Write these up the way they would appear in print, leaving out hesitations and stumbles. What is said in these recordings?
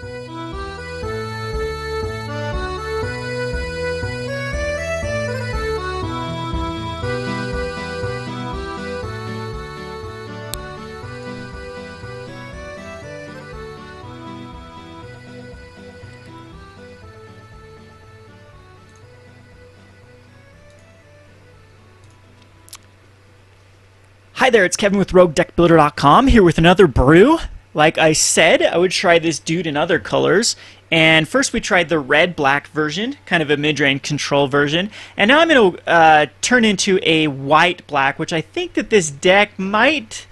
Hi there, it's Kevin with Roguedeckbuilder.com here with another brew. Like I said, I would try this dude in other colors. And first we tried the red-black version, kind of a mid-range control version. And now I'm going to turn into a white-black, which I think that this deck might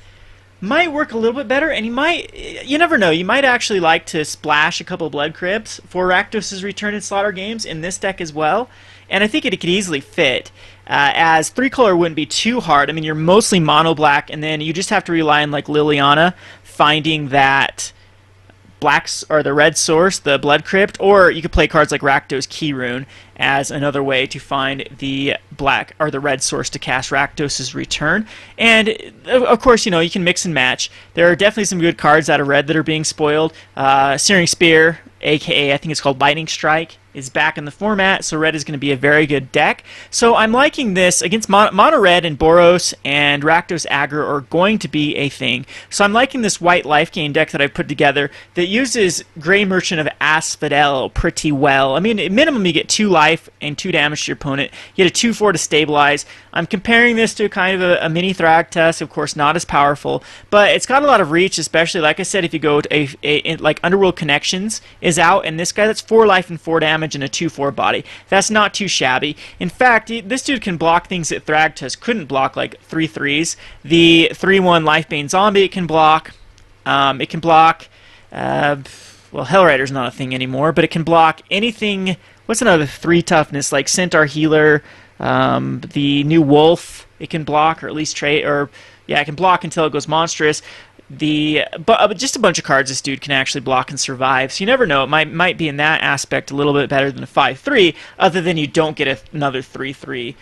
work a little bit better. And you never know, you might actually like to splash a couple Blood Crypts for Rakdos' Return in Slaughter games in this deck as well. And I think it could easily fit. As 3-color wouldn't be too hard. I mean, you're mostly mono black, and then you just have to rely on like Liliana finding that blacks or the red source, the Blood Crypt, or you could play cards like Rakdos Key Rune as another way to find the black or the red source to cast Rakdos' Return. And of course, you know, you can mix and match. There are definitely some good cards out of red that are being spoiled. Searing Spear, aka I think it's called Lightning Strike, is back in the format, so red is going to be a very good deck. So I'm liking this against mono red, and Boros and Rakdos aggro are going to be a thing. So I'm liking this white life gain deck that I've put together that uses Grey Merchant of Asphodel pretty well. I mean, at minimum you get 2 life and 2 damage to your opponent. You get a 2/4 to stabilize. I'm comparing this to kind of a mini Thragtusk, of course not as powerful, but it's got a lot of reach, especially like I said, if you go to like Underworld Connections is out, and this guy, that's 4 life and 4 damage and a 2/4 body. That's not too shabby. In fact, this dude can block things that Thragtusk couldn't block, like 3/3s. The 3/1 Lifebane Zombie it can block. It can block, well, Hellrider's not a thing anymore, but it can block anything. What's another 3 toughness, like Centaur Healer, the new Wolf it can block, or at least trade, or yeah, it can block until it goes monstrous. But just a bunch of cards this dude can actually block and survive. So you never know. It might be in that aspect a little bit better than a 5/3, other than you don't get another 3/3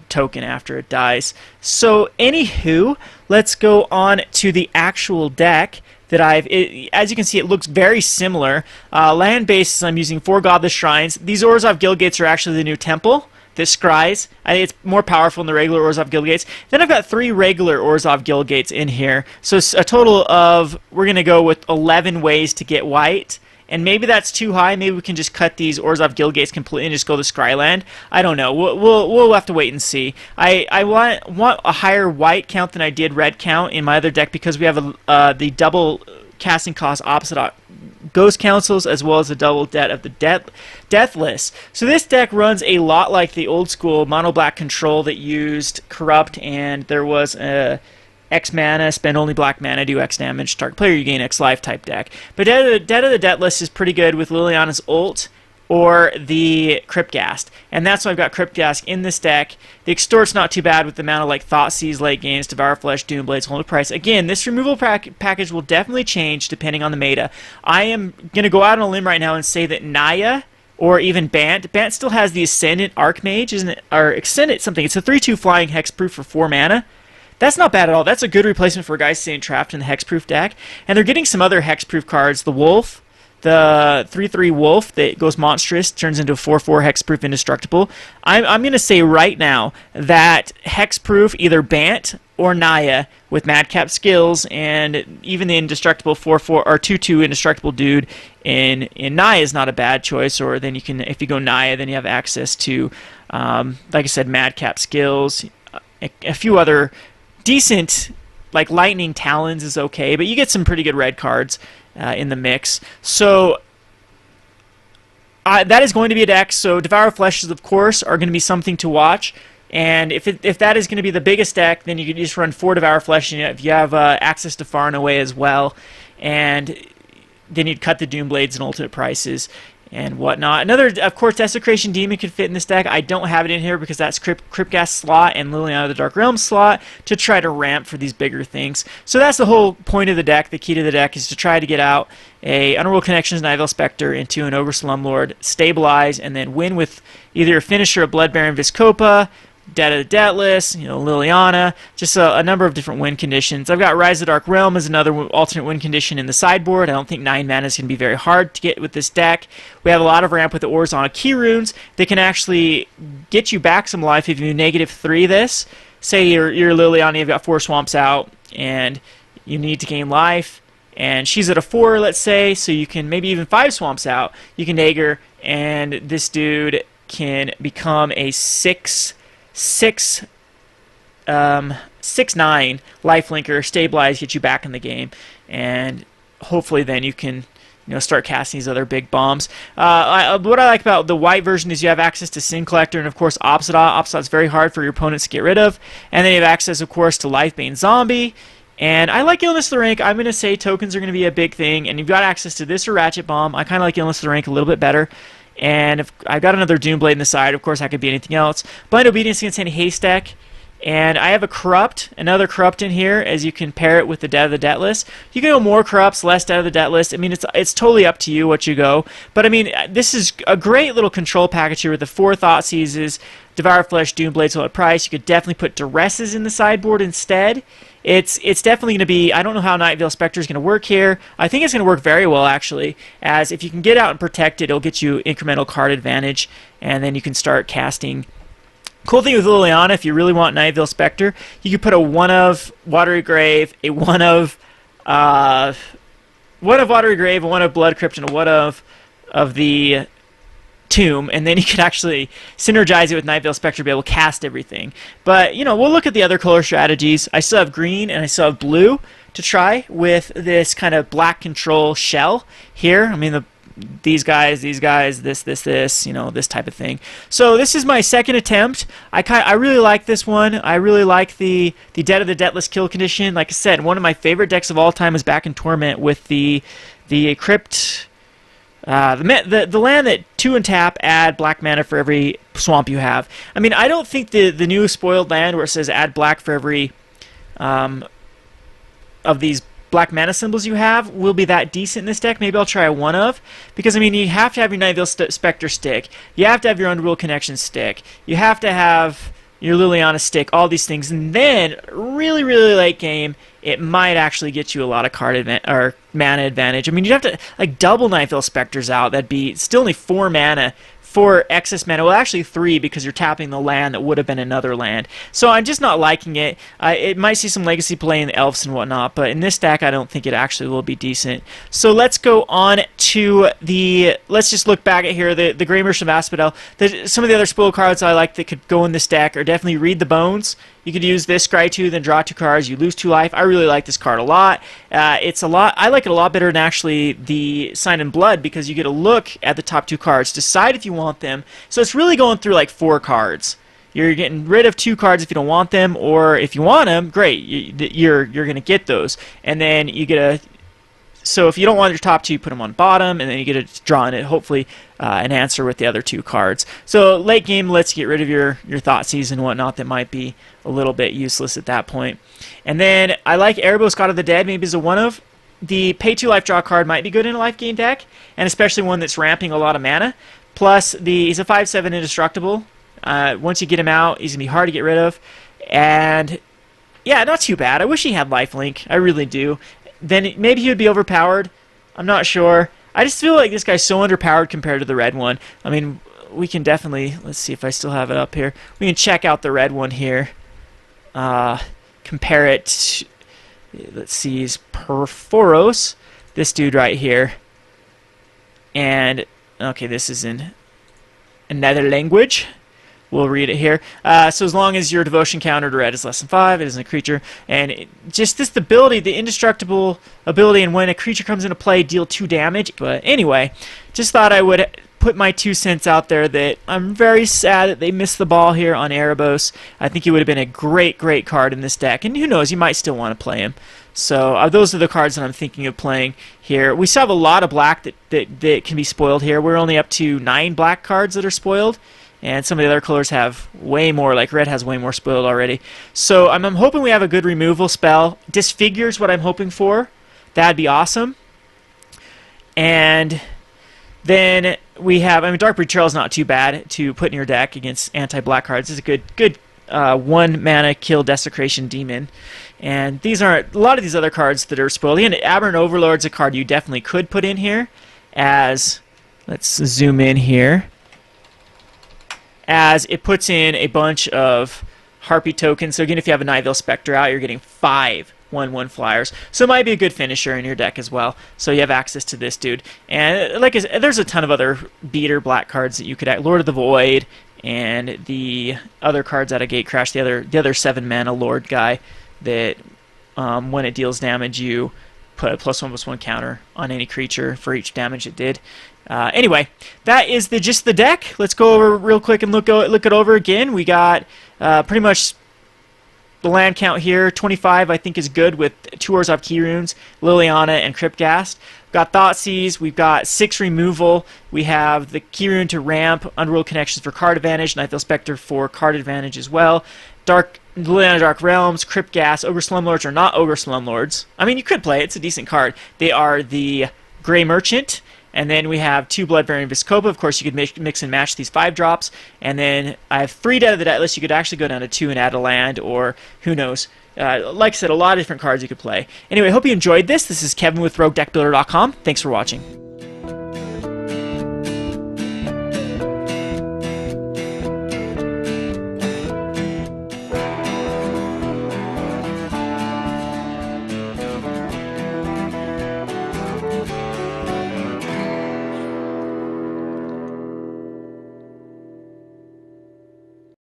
token after it dies. So anywho, let's go on to the actual deck that as you can see, it looks very similar. Land bases, I'm using 4 Godless Shrines. These Orzhov Guildgates are actually the new temple. This scries. It's more powerful than the regular Orzhov Guildgates. Then I've got 3 regular Orzhov Guildgates in here. So it's a total of, we're going to go with 11 ways to get white. And maybe that's too high. Maybe we can just cut these Orzhov Guildgates completely and just go to Scryland. I don't know. We'll have to wait and see. I want a higher white count than I did red count in my other deck, because we have the double casting cost opposite Ghost Councils, as well as the double debt of the Deathless. So this deck runs a lot like the old school mono black control that used Corrupt, and there was a X mana, spend only black mana, do X damage, target player you gain X life type deck. But Debt of the Deathless is pretty good with Liliana's ult or the Cryptghast, and that's why I've got Cryptghast in this deck. The Extort's not too bad with the amount of like Thoughtseize late games, Devour Flesh, Doomblades, Hold the Price. Again, this removal package will definitely change depending on the meta. I am going to go out on a limb right now and say that Naya or even Bant still has the Ascendant Archmage, isn't it? Or Ascendant something. It's a 3/2 flying hexproof for 4 mana. That's not bad at all. That's a good replacement for guys staying trapped in the hexproof deck. And they're getting some other hexproof cards. The Wolf, the 3/3 Wolf that goes monstrous, turns into a 4/4 hexproof indestructible. I'm going to say right now that hexproof either Bant or Naya with Madcap skills, and even the indestructible 4/4 or 2/2 indestructible dude in Naya is not a bad choice. Or then you can, if you go Naya, then you have access to, like I said, Madcap skills, a few other decent, like Lightning Talons is okay, but you get some pretty good red cards in the mix. So that is going to be a deck. So Devour Fleshes, of course, are going to be something to watch. And if that is going to be the biggest deck, then you can just run 4 Devour Flesh, and if you have access to Far and Away as well. And then you'd cut the Doomblades and Ultimate Prices and whatnot. Another, of course, Desecration Demon could fit in this deck. I don't have it in here because that's Cryptghast slot and Liliana of the Dark Realm slot to try to ramp for these bigger things. So that's the whole point of the deck. The key to the deck is to try to get out a Underworld Connections Nightveil Spectre into an Ogre Slumlord, stabilize, and then win with either a finisher of Blood Baron Viscopa Dead of the Deathless, Liliana, just a number of different win conditions. I've got Rise of the Dark Realm as another alternate win condition in the sideboard. I don't think 9 mana is going to be very hard to get with this deck. We have a lot of ramp with the Orzhov key runes that can actually get you back some life if you -3 this. Say you're Liliana, you've got 4 swamps out, and you need to gain life, and she's at a 4, let's say, so you can maybe even 5 swamps out. You can dagger, and this dude can become a 6/9 lifelinker, stabilize, get you back in the game, and hopefully then you can start casting these other big bombs. What I like about the white version is you have access to Sin Collector and of course Asphodel. Asphodel's very hard for your opponents to get rid of, and then you have access of course to Lifebane Zombie. And I like Illness of the Rank. I'm going to say tokens are going to be a big thing, and you've got access to this or Ratchet Bomb. I kind of like Illness of the Rank a little bit better. And if I've got another Doomblade in the side, of course that could be anything else. Blind Obedience against any Haystack. And I have a Corrupt, another Corrupt in here, as you can pair it with the Dead of the Deathless. You can go more Corrupts, less Dead of the Deathless. I mean, it's totally up to you what you go. But I mean, this is a great little control package here with the 4 Thoughtseizes, Devour Flesh, Doomblade, so at price. You could definitely put Duresses in the sideboard instead. It's definitely going to be, I don't know how Night Veil Spectre is going to work here. I think it's going to work very well, actually, as if you can get out and protect it, it'll get you incremental card advantage, and then you can start casting. Cool thing with Liliana, if you really want Night Veil Spectre, you can put a 1 of Watery Grave, a 1 of Watery Grave, a 1 of Blood Crypt, and a 1 of the Tomb, and then you can actually synergize it with Night Veil Spectre to be able to cast everything. But, we'll look at the other color strategies. I still have green and I still have blue to try with this kind of black control shell here. I mean, these guys, this type of thing. So this is my second attempt. I really like this one. I really like the Dead of the Deathless kill condition. Like I said, one of my favorite decks of all time is back in Torment with the Crypt. The land that 2 and tap add black mana for every swamp you have. I mean, I don't think the new spoiled land where it says add black for every of these black mana symbols you have will be that decent in this deck. Maybe I'll try a 1 of, because I mean, you have to have your Night Veil Spectre stick, you have to have your Underworld Connection stick, you have to have your Liliana stick, all these things, and then really late game it might actually get you a lot of mana advantage. I mean, you'd have to like double Night Veil Spectres out. That'd be still only 4 mana. 4 excess mana, well actually 3 because you're tapping the land that would have been another land. So I'm just not liking it. It might see some legacy play in the elves and whatnot, but in this deck I don't think it actually will be decent. So let's go on to let's just look back at here, the Grey Merchant of Asphodel. Some of the other spoil cards I like that could go in this deck are definitely Read the Bones. You could use this, scry 2, then draw 2 cards, you lose 2 life. I really like this card a lot. I like it a lot better than actually the Sign in Blood, because you get a look at the top 2 cards, decide if you want them. So it's really going through like 4 cards. You're getting rid of 2 cards if you don't want them, or if you want them, great, you're going to get those. And then you get a... So if you don't want your top 2, you put them on bottom, and then you get a draw in it, hopefully an answer with the other 2 cards. So late game, let's get rid of your Thoughtseize and whatnot that might be a little bit useless at that point. And then I like Erebos, God of the Dead, maybe as a 1 of. The pay 2 life draw card might be good in a life gain deck, and especially one that's ramping a lot of mana. Plus, he's a 5/7 indestructible. Once you get him out, he's going to be hard to get rid of. And yeah, not too bad. I wish he had lifelink. I really do. Then maybe he would be overpowered. I'm not sure. I just feel like this guy's so underpowered compared to the red one. I mean, we can definitely... Let's see if I still have it up here. We can check out the red one here. Compare it to... Let's see, he's Perforos. This dude right here. And... Okay, this is in another language. We'll read it here. So as long as your devotion counter to red is less than 5, it isn't a creature. And just this ability, the indestructible ability, and when a creature comes into play, deal 2 damage. But anyway, just thought I would put my 2 cents out there that I'm very sad that they missed the ball here on Erebos. I think he would have been a great card in this deck. And who knows, you might still want to play him. So those are the cards that I'm thinking of playing here. We still have a lot of black that can be spoiled here. We're only up to 9 black cards that are spoiled. And some of the other colors have way more, like red has way more spoiled already. So I'm hoping we have a good removal spell. Disfigure's what I'm hoping for. That'd be awesome. And then we have, I mean, Dark Betrayal is not too bad to put in your deck against anti-black cards. It's a good 1 mana kill Desecration Demon. And these aren't a lot of these other cards that are spoiled. Again, Aberrant Overlord's a card you definitely could put in here as, let's zoom in here, as it puts in a bunch of Harpy tokens. So again, if you have a Nightveil Spectre out, you're getting 5 1/1 flyers. So it might be a good finisher in your deck as well. So you have access to this dude. And like I said, there's a ton of other beater black cards that you could add. Lord of the Void and the other cards out of Gatecrash, the other 7 mana Lord guy that when it deals damage, you put a +1/+1 counter on any creature for each damage it did. Anyway, that is just the deck. Let's go over real quick and look it over again. We got pretty much the land count here. 25 I think is good with 2 Orzhov Key Runes, Liliana, and Cryptghast. We've got Thoughtseize, we've got 6 removal, we have the Key Rune to ramp, Underworld Connections for card advantage, Nightveil Spectre for card advantage as well. Liliana Dark Realms, Cryptghast, Ogre Slumlords are not Ogre Slumlords. I mean, you could play it, it's a decent card. They are the Grey Merchant, and then we have 2 Blood Variant Viscopa. Of course, you could mix and match these 5-drops. And then I have 3 dead of the deck list. You could actually go down to 2 and add a land, or who knows. Like I said, a lot of different cards you could play. Anyway, I hope you enjoyed this. This is Kevin with Roguedeckbuilder.com. Thanks for watching.